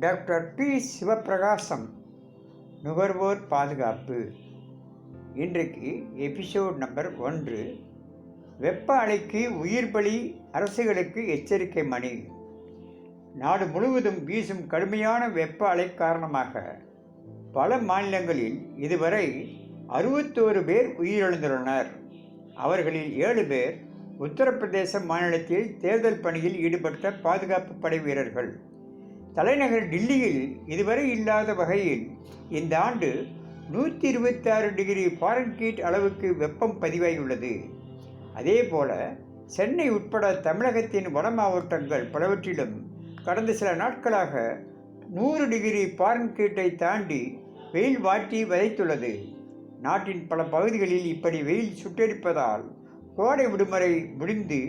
Doctor B Sivaprakasam, நுகர்வோர் பாதுகாப்பு. இன்றைக்கு எபிசோட் நம்பர் 1. வெப்ப அலைக்கு உயிர் பலி, அரசுகளுக்கு எச்சரிக்கை மணி. நாடு முழுவதும் வீசும் கடுமையான வெப்ப அலை காரணமாக பல மாநிலங்களில் இதுவரை 61 பேர் உயிரிழந்துள்ளனர். அவர்களில் 7 பேர் உத்தரப்பிரதேச மாநிலத்தில் தேர்தல் பணியில் ஈடுபட்ட பாதுகாப்பு படை வீரர்கள். தலைநகர் டில்லியில் இதுவரை இல்லாத வகையில் இந்த ஆண்டு 126 டிகிரி ஃபாரன்ஹீட் அளவுக்கு வெப்பம் பதிவாகியுள்ளது. அதேபோல சென்னை உட்பட தமிழகத்தின் வட மாவட்டங்கள் பலவற்றிலும் கடந்த சில நாட்களாக 100 டிகிரி ஃபாரன்ஹீட்டை தாண்டி வெயில் வாட்டி வதைத்துள்ளது. நாட்டின் பல பகுதிகளில் இப்படி வெயில் சுட்டெரிப்பதால் கோடை விடுமுறை முடிந்து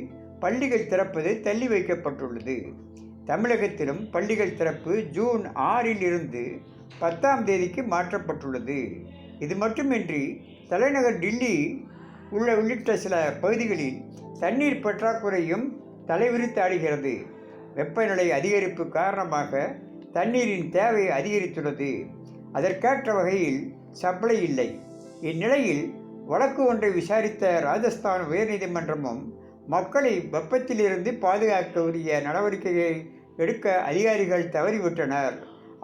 பள்ளிகள் திறப்பது தள்ளி வைக்கப்பட்டுள்ளது. தமிழகத்திலும் பள்ளிகள் திறப்பு ஜூன் 6 இருந்து 10ஆம் தேதிக்கு மாற்றப்பட்டுள்ளது. இது மட்டுமின்றி தலைநகர் டில்லி உள்ளிட்ட சில பகுதிகளில் தண்ணீர் பற்றாக்குறையும் தலைவிரித்தாடுகிறது. வெப்பநிலை அதிகரிப்பு காரணமாக தண்ணீரின் தேவை அதிகரித்துள்ளது. அதற்கேற்ற வகையில் சப்ளை இல்லை. இந்நிலையில் வழக்கு ஒன்றை விசாரித்த ராஜஸ்தான் உயர்நீதிமன்றமும் மக்களை வெப்பத்திலிருந்து பாதுகாக்க உரிய நடவடிக்கையை எடுக்க அதிகாரிகள் தவறிவிட்டனர்.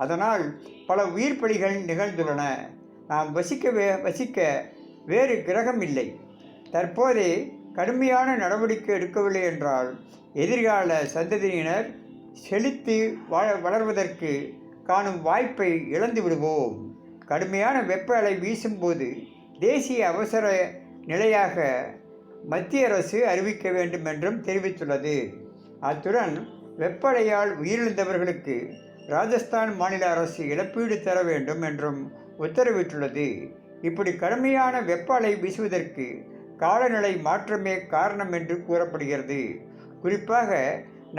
அதனால் பல உயிர் பலிகள் நிகழ்ந்துள்ளன. நாம் வசிக்க வேறு கிரகம் இல்லை. தற்போதே கடுமையான நடவடிக்கை எடுக்கவில்லை என்றால் எதிர்கால சந்ததியினர் செழித்து வளர்வதற்கு காணும் வாய்ப்பை இழந்து விடுவோம். கடுமையான வெப்ப அலை வீசும்போது தேசிய அவசர நிலையாக மத்திய அரசு அறிவிக்க வேண்டும் என்றும் தெரிவித்துள்ளது. அத்துடன் வெப்ப அலையால் உயிரிழந்தவர்களுக்கு ராஜஸ்தான் மாநில அரசு இழப்பீடு தர வேண்டும் என்றும் உத்தரவிட்டுள்ளது. இப்படி கடுமையான வெப்ப அலை வீசுவதற்கு காலநிலை மாற்றமே காரணம் என்று கூறப்படுகிறது. குறிப்பாக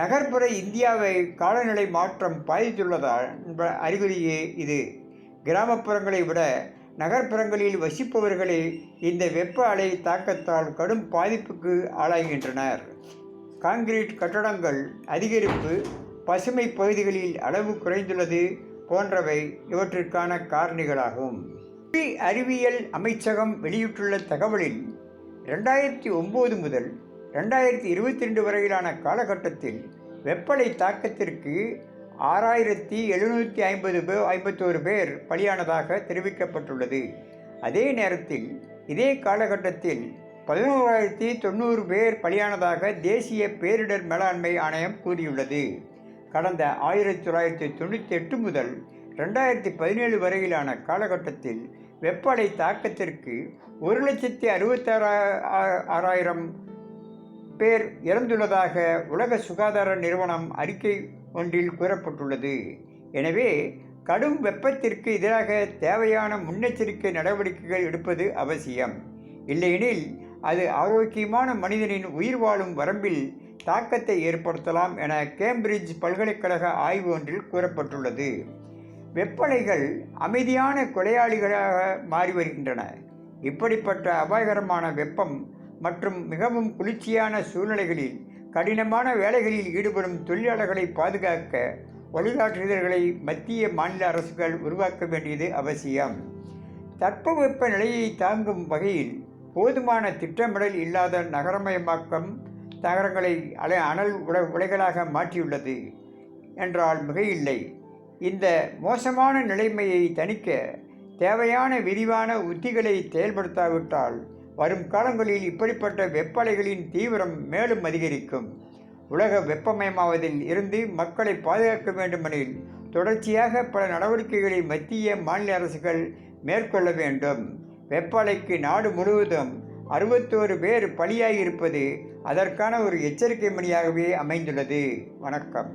நகர்ப்புற இந்தியாவை காலநிலை மாற்றம் பாதித்துள்ளதால் அறிகுறியே இது. கிராமப்புறங்களை விட நகர்ப்புறங்களில் வசிப்பவர்களே இந்த வெப்ப அலை தாக்கத்தால் கடும் பாதிப்புக்கு ஆளாகின்றனர். கான்கிரீட் கட்டடங்கள் அதிகரிப்பு, பசுமை பகுதிகளில் அளவு குறைந்துள்ளது போன்றவை இவற்றிற்கான காரணிகளாகும். புவி அறிவியல் அமைச்சகம் வெளியிட்டுள்ள தகவலில் 2009 முதல் 2022 வரையிலான காலகட்டத்தில் வெப்பலை தாக்கத்திற்கு 6751 பேர் பலியானதாக தெரிவிக்கப்பட்டுள்ளது. அதே நேரத்தில் இதே காலகட்டத்தில் 11,090 பேர் பலியானதாக தேசிய பேரிடர் மேலாண்மை ஆணையம் கூறியுள்ளது. கடந்த 1998 முதல் 2017 வரையிலான காலகட்டத்தில் வெப்பலை தாக்கத்திற்கு 1,66,000 பேர் இறந்துள்ளதாக உலக சுகாதார நிறுவனம் அறிக்கை ஒன்றில் கூறப்பட்டுள்ளது. எனவே கடும் வெப்பத்திற்கு எதிராக தேவையான முன்னெச்சரிக்கை நடவடிக்கைகள் எடுப்பது அவசியம். இல்லையெனில் அது ஆரோக்கியமான மனிதனின் உயிர் வாழும் வரம்பில் தாக்கத்தை ஏற்படுத்தலாம் என கேம்பிரிட்ஜ் பல்கலைக்கழக ஆய்வு ஒன்றில் கூறப்பட்டுள்ளது. வெப்பலைகள் அமைதியான கொலையாளிகளாக மாறி வருகின்றன. இப்படிப்பட்ட அபாயகரமான வெப்பம் மற்றும் மிகவும் குளிர்ச்சியான சூழ்நிலைகளில் கடினமான வேலைகளில் ஈடுபடும் தொழிலாளர்களை பாதுகாக்க வழிகாட்டுதல்களை மத்திய மாநில அரசுகள் உருவாக்க வேண்டியது அவசியம். தட்பவெப்ப நிலையை தாங்கும் வகையில் போதுமான திட்டமிடல் இல்லாத நகரமயமாக்கம் நகரங்களை அனல் உலைகளாக மாற்றியுள்ளது என்றால் மிகையில்லை. இந்த மோசமான நிலைமையை தணிக்க தேவையான விரிவான உத்திகளை செயல்படுத்தாவிட்டால் வரும் காலங்களில் இப்படிப்பட்ட வெப்பலைகளின் தீவிரம் மேலும் அதிகரிக்கும். உலக வெப்பமயமாவதில் இருந்து மக்களை பாதுகாக்க வேண்டுமெனில் தொடர்ச்சியாக பல நடவடிக்கைகளை மத்திய மாநில அரசுகள் மேற்கொள்ள வேண்டும். வெப்பலைக்கு நாடு முழுவதும் 61 பேர் பலியாகி இருப்பது அதற்கான ஒரு எச்சரிக்கை மணியாகவே அமைந்துள்ளது. வணக்கம்.